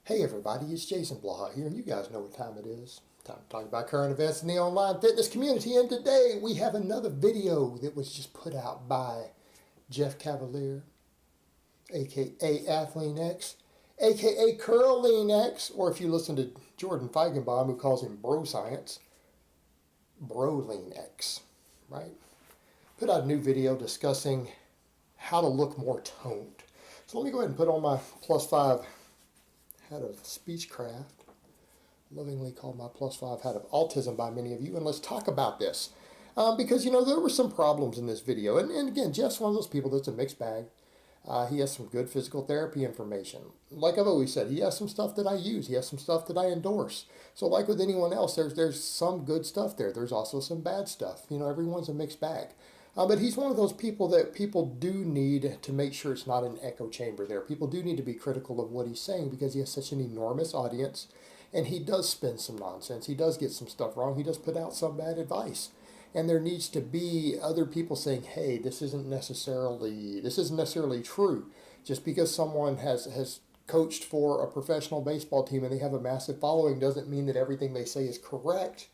Hey everybody, it's Jason Blaha here, and you guys know what time it is. Time to talk about current events in the online fitness community, and today we have another video that was just put out by Jeff Cavalier, aka Athlean-X, aka Curling-X, or if you listen to Jordan Feigenbaum, who calls him Bro Science, Brolean-X, right? Put out a new video discussing how to look more toned. So let me go ahead and put on my +5 hat of speechcraft, lovingly called my +5 hat of autism by many of you, and let's talk about this. Because, there were some problems in this video. And again, Jeff's one of those people that's a mixed bag. He has some good physical therapy information. Like I've always said, he has some stuff that I use. He has some stuff that I endorse. So like with anyone else, there's some good stuff there. There's also some bad stuff. Everyone's a mixed bag. But he's one of those people that people do need to make sure it's not an echo chamber there. People do need to be critical of what he's saying because he has such an enormous audience. And he does spin some nonsense. He does get some stuff wrong. He does put out some bad advice. And there needs to be other people saying, hey, this isn't necessarily true. Just because someone has coached for a professional baseball team and they have a massive following doesn't mean that everything they say is correct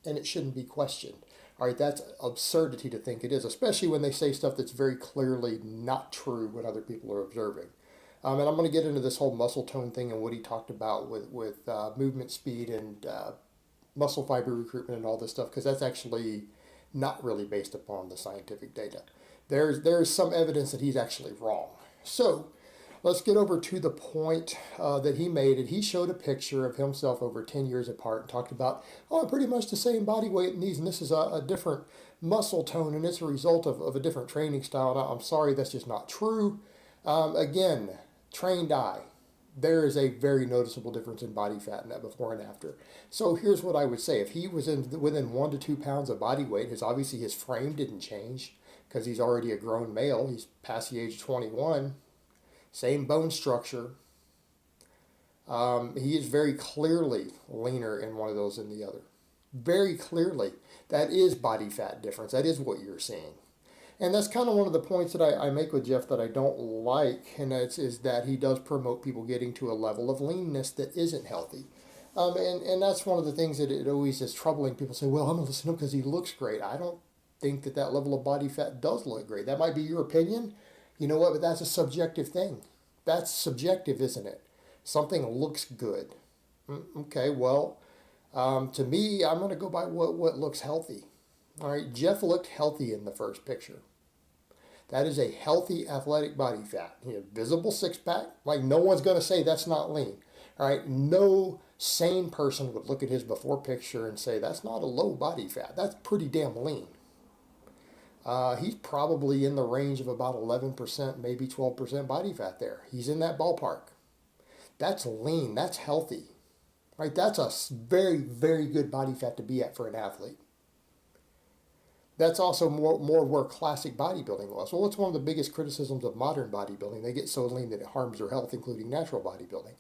and it shouldn't be questioned. All right, that's absurdity to think it is, especially when they say stuff that's very clearly not true when other people are observing. And I'm going to get into this whole muscle tone thing and what he talked about with movement speed and muscle fiber recruitment and all this stuff, because that's actually not really based upon the scientific data. There's some evidence that he's actually wrong. So let's get over to the point that he made. And he showed a picture of himself over 10 years apart and talked about, I'm pretty much the same body weight and these, and this is a different muscle tone, and it's a result of a different training style. And I'm sorry, that's just not true. Again, trained eye. There is a very noticeable difference in body fat in that before and after. So here's what I would say. If he was within 1 to 2 pounds of body weight, obviously his frame didn't change because he's already a grown male. He's past the age of 21. Same bone structure. He is very clearly leaner in one of those than the other. Very clearly. That is body fat difference. That is what you're seeing. And that's kind of one of the points that I make with Jeff that I don't like, and is that he does promote people getting to a level of leanness that isn't healthy. And that's one of the things that it always is troubling. People say, well, I'm going to listen to him because he looks great. I don't think that level of body fat does look great. That might be your opinion. You know what? But that's a subjective thing. That's subjective, isn't it? Something looks good. Okay, well, to me, I'm going to go by what looks healthy. All right, Jeff looked healthy in the first picture. That is a healthy athletic body fat. Visible six-pack. Like, no one's going to say that's not lean. All right, no sane person would look at his before picture and say that's not a low body fat. That's pretty damn lean. He's probably in the range of about 11%, maybe 12% body fat there. He's in that ballpark. That's lean. That's healthy. Right? That's a very, very good body fat to be at for an athlete. That's also more where classic bodybuilding was. Well, it's one of the biggest criticisms of modern bodybuilding. They get so lean that it harms their health, including natural bodybuilding.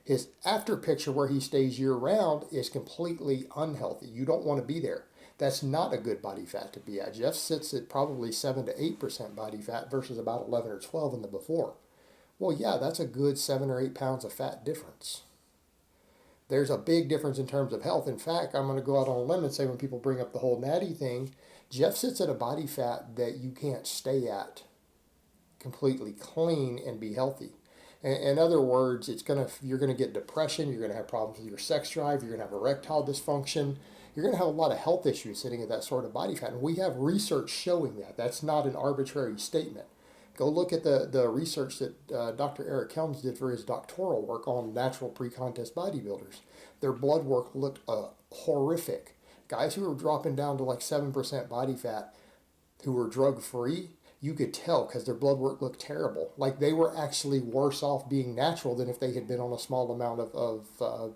His after picture where he stays year-round is completely unhealthy. You don't want to be there. That's not a good body fat to be at. Jeff sits at probably 7 to 8% body fat versus about 11 or 12 in the before. Well, yeah, that's a good 7 or 8 pounds of fat difference. There's a big difference in terms of health. In fact, I'm going to go out on a limb and say when people bring up the whole natty thing, Jeff sits at a body fat that you can't stay at completely clean and be healthy. In other words, you're going to get depression, you're going to have problems with your sex drive, you're going to have erectile dysfunction, you're going to have a lot of health issues sitting at that sort of body fat. And we have research showing that. That's not an arbitrary statement. Go look at the research that Dr. Eric Helms did for his doctoral work on natural pre-contest bodybuilders. Their blood work looked horrific. Guys who were dropping down to like 7% body fat, who were drug-free, you could tell because their blood work looked terrible. Like they were actually worse off being natural than if they had been on a small amount of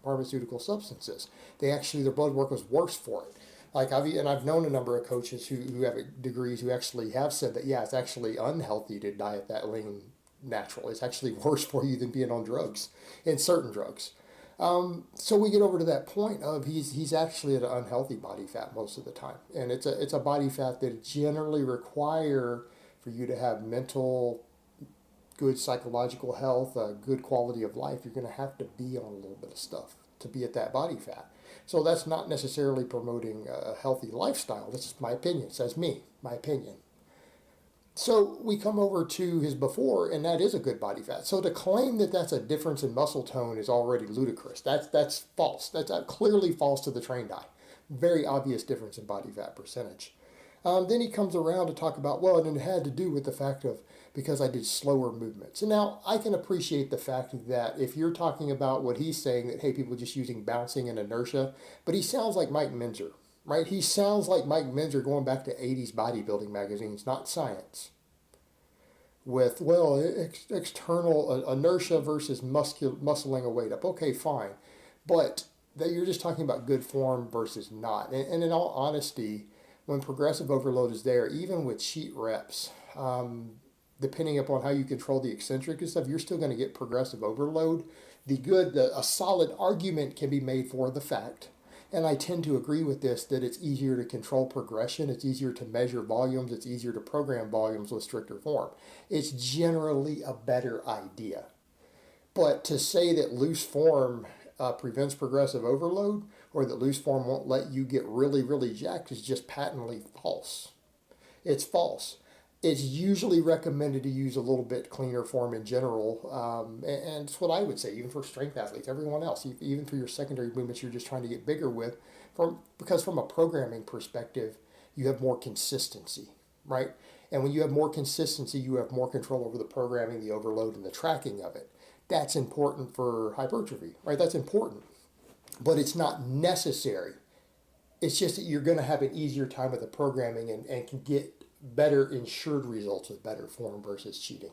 pharmaceutical substances. Their blood work was worse for it. I've known a number of coaches who have degrees who actually have said that, yeah, it's actually unhealthy to diet that lean natural. It's actually worse for you than being on drugs, and certain drugs. So we get over to that point of he's actually at an unhealthy body fat most of the time. And it's a body fat that generally require for you to have mental good psychological health, good quality of life, you're going to have to be on a little bit of stuff to be at that body fat. So that's not necessarily promoting a healthy lifestyle. This is my opinion. It says me, my opinion. So we come over to his before, and that is a good body fat. So to claim that that's a difference in muscle tone is already ludicrous. That's false. That's clearly false to the trained eye. Very obvious difference in body fat percentage. Then he comes around to talk about, well, and it had to do with the fact of because I did slower movements. And now I can appreciate the fact that if you're talking about what he's saying, that, hey, people just using bouncing and inertia, but he sounds like Mike Minzer, right? He sounds like Mike Minzer going back to 80s bodybuilding magazines, not science. With, well, external inertia versus muscling a weight up. Okay, fine. But that you're just talking about good form versus not. And in all honesty, when progressive overload is there, even with cheat reps, depending upon how you control the eccentric and stuff, you're still going to get progressive overload. A solid argument can be made for the fact, and I tend to agree with this, that it's easier to control progression, it's easier to measure volumes, it's easier to program volumes with stricter form. It's generally a better idea. But to say that loose form prevents progressive overload, or that loose form won't let you get really, really jacked is just patently false. It's false. It's usually recommended to use a little bit cleaner form in general, and it's what I would say, even for strength athletes, everyone else, even for your secondary movements you're just trying to get bigger with, because from a programming perspective, you have more consistency, right? And when you have more consistency, you have more control over the programming, the overload, and the tracking of it. That's important for hypertrophy, right? That's important, but it's not necessary. It's just that you're going to have an easier time with the programming and can get better insured results with better form versus cheating,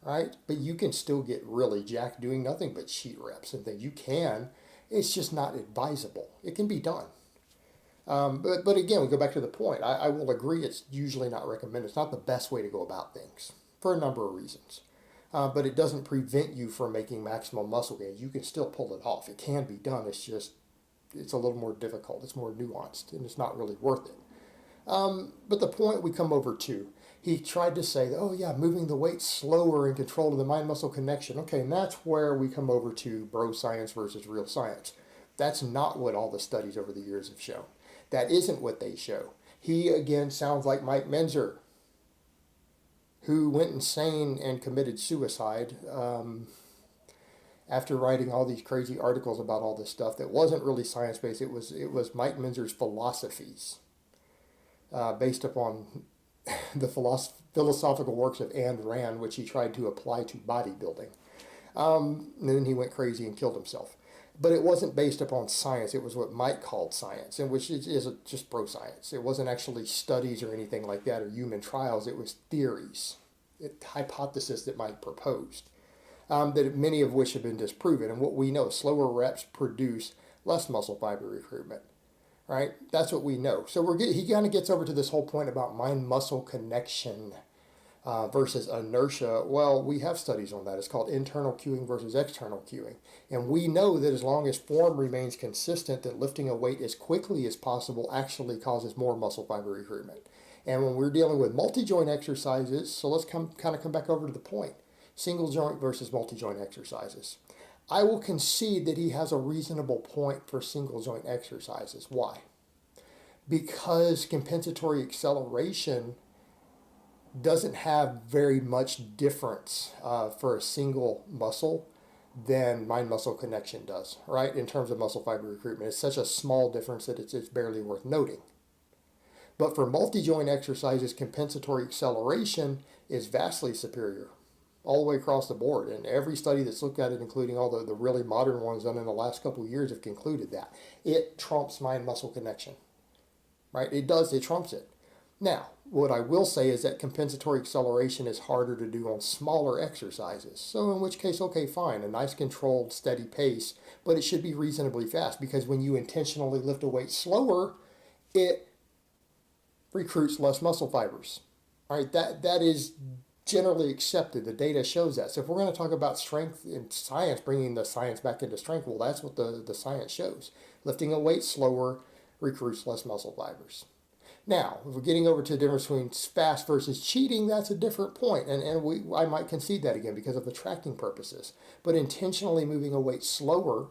right? But you can still get really jacked doing nothing but cheat reps and things. You can. It's just not advisable. It can be done. But again, we go back to the point. I will agree it's usually not recommended. It's not the best way to go about things for a number of reasons. But it doesn't prevent you from making maximum muscle gains. You can still pull it off. It can be done. It's a little more difficult. It's more nuanced, and it's not really worth it. But the point we come over to, he tried to say, oh yeah, moving the weight slower in control of the mind-muscle connection. Okay, and that's where we come over to bro science versus real science. That's not what all the studies over the years have shown. That isn't what they show. He, again, sounds like Mike Minzer, who went insane and committed suicide after writing all these crazy articles about all this stuff that wasn't really science-based. It was Mike Minzer's philosophies based upon the philosophical works of Ayn Rand, which he tried to apply to bodybuilding. And then he went crazy and killed himself. But it wasn't based upon science. It was what Mike called science, and which is just bro science. It wasn't actually studies or anything like that or human trials. It was theories, hypothesis that Mike proposed, that many of which have been disproven. And what we know, slower reps produce less muscle fiber recruitment, right? That's what we know. So he kind of gets over to this whole point about mind-muscle connection versus inertia. Well, we have studies on that. It's called internal cueing versus external cueing. And we know that as long as form remains consistent, that lifting a weight as quickly as possible actually causes more muscle fiber recruitment. And when we're dealing with multi-joint exercises, so let's come back over to the point. Single joint versus multi-joint exercises. I will concede that he has a reasonable point for single joint exercises. Why? Because compensatory acceleration doesn't have very much difference for a single muscle than mind-muscle connection does, right? In terms of muscle fiber recruitment. It's such a small difference that it's barely worth noting. But for multi-joint exercises, compensatory acceleration is vastly superior all the way across the board. And every study that's looked at it, including all the really modern ones done in the last couple of years, have concluded that. It trumps mind-muscle connection, right? It trumps it. Now, what I will say is that compensatory acceleration is harder to do on smaller exercises. So in which case, okay, fine, a nice controlled, steady pace, but it should be reasonably fast, because when you intentionally lift a weight slower, it recruits less muscle fibers. All right, that is generally accepted. The data shows that. So if we're going to talk about strength in science, bringing the science back into strength, well, that's what the science shows. Lifting a weight slower recruits less muscle fibers. Now, if we're getting over to the difference between fast versus cheating, that's a different point, and I might concede that again because of the tracking purposes. But intentionally moving a weight slower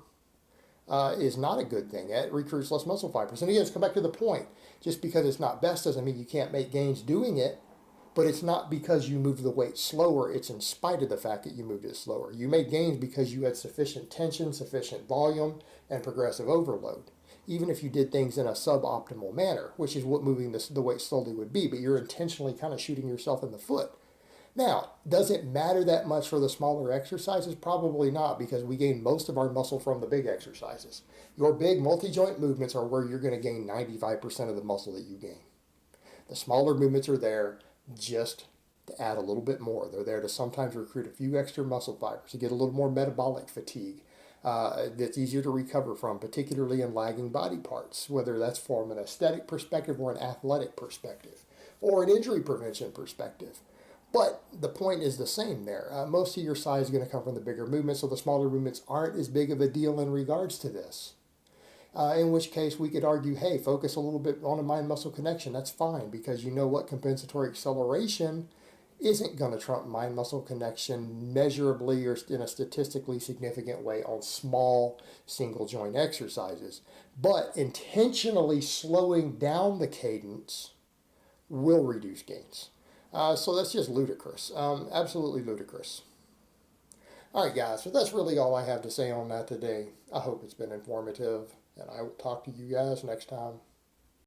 is not a good thing. It recruits less muscle fibers. And again, let's come back to the point. Just because it's not best doesn't mean you can't make gains doing it, but it's not because you moved the weight slower. It's in spite of the fact that you moved it slower. You made gains because you had sufficient tension, sufficient volume, and progressive overload. Even if you did things in a suboptimal manner, which is what moving the weight slowly would be, but you're intentionally kind of shooting yourself in the foot. Now, does it matter that much for the smaller exercises? Probably not, because we gain most of our muscle from the big exercises. Your big multi-joint movements are where you're going to gain 95% of the muscle that you gain. The smaller movements are there just to add a little bit more. They're there to sometimes recruit a few extra muscle fibers, to get a little more metabolic fatigue that's easier to recover from, particularly in lagging body parts, whether that's from an aesthetic perspective or an athletic perspective or an injury prevention perspective. But the point is the same there. Most of your size is going to come from the bigger movements, so the smaller movements aren't as big of a deal in regards to this. In which case we could argue, hey, focus a little bit on a mind-muscle connection. That's fine, because you know what? Compensatory acceleration isn't going to trump mind-muscle connection measurably or in a statistically significant way on small single-joint exercises. But intentionally slowing down the cadence will reduce gains. So that's just ludicrous. Absolutely ludicrous. All right, guys, so that's really all I have to say on that today. I hope it's been informative, and I will talk to you guys next time.